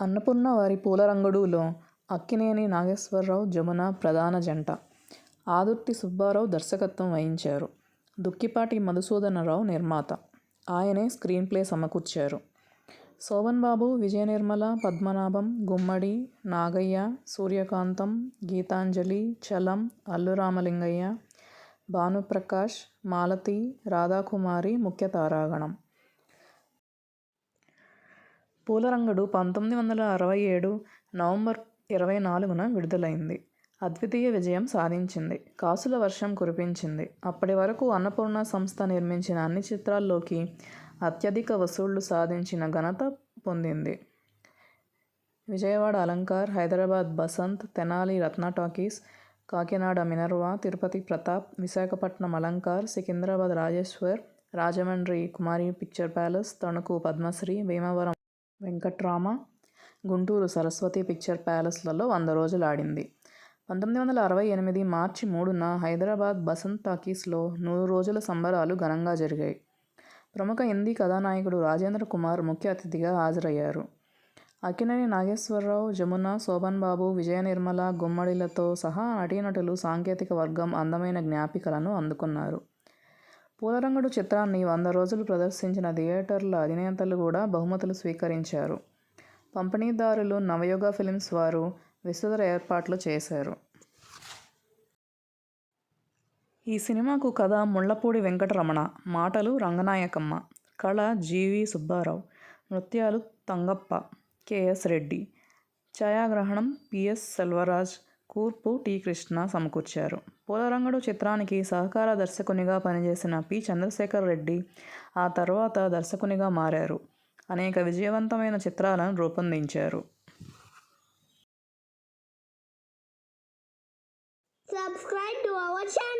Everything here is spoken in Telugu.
అన్నపూర్ణ వారి పూలరంగడులో అక్కినేని నాగేశ్వరరావు, జమున ప్రధాన జంట. ఆదుర్తి సుబ్బారావు దర్శకత్వం వహించారు. దుక్కిపాటి మధుసూదనరావు నిర్మాత. ఆయనే స్క్రీన్ ప్లే సమకూర్చారు. శోభన్ బాబు, విజయనిర్మల, పద్మనాభం, గుమ్మడి, నాగయ్య, సూర్యకాంతం, గీతాంజలి, చలం, అల్లు రామలింగయ్య, భానుప్రకాష్, మాలతి, రాధాకుమారి ముఖ్య తారాగణం. పూలరంగడు 1967 నవంబర్ 24న విడుదలైంది. అద్వితీయ విజయం సాధించింది. కాసుల వర్షం కురిపించింది. అప్పటి వరకు అన్నపూర్ణ సంస్థ నిర్మించిన అన్ని చిత్రాల్లోకి అత్యధిక వసూళ్లు సాధించిన ఘనత పొందింది. Vijayawada Alankar, Hyderabad Basant, Tenali Ratna talkies, Kakinada Minerva, Tirupati Pratap, Visakhapatnam Alankar, Secunderabad Rajeshwar, Rajahmundry Kumari picture palace, Tanuku Padmashri, Bhimavaram Venkatrama, Guntur Saraswati picture ప్యాలెస్లలో 100 రోజులు ఆడింది. 1968 మార్చి 3న హైదరాబాద్ బసంత్ టాకీస్లో 100 రోజుల సంబరాలు ఘనంగా జరిగాయి. ప్రముఖ హిందీ కథానాయకుడు రాజేంద్ర కుమార్ ముఖ్య అతిథిగా హాజరయ్యారు. అక్కినేని నాగేశ్వరరావు, జమున, శోభన్ బాబు, విజయనిర్మల, గుమ్మడిలతో సహా నటీనటులు, సాంకేతిక వర్గం అందమైన జ్ఞాపికలను అందుకున్నారు. పూలరంగడు చిత్రాన్ని 100 రోజులు ప్రదర్శించిన థియేటర్ల అధినేతలు కూడా బహుమతులు స్వీకరించారు. పంపిణీదారులు నవయుగ ఫిల్మ్స్ వారు విస్తృత ఏర్పాట్లు చేశారు. ఈ సినిమాకు కథ ముళ్లపూడి వెంకటరమణ, మాటలు రంగనాయకమ్మ, కళ జి.వి. సుబ్బారావు, నృత్యాలు తంగప్ప, కె.ఎస్. రెడ్డి, ఛాయాగ్రహణం పి.ఎస్. సెల్వరాజ్, కూర్పు టి. కృష్ణ సమకూర్చారు. పూలరంగడు చిత్రానికి సహకార దర్శకునిగా పనిచేసిన పి. చంద్రశేఖర్ రెడ్డి ఆ తర్వాత దర్శకునిగా మారారు. అనేక విజయవంతమైన చిత్రాలను రూపొందించారు. Subscribe to our channel.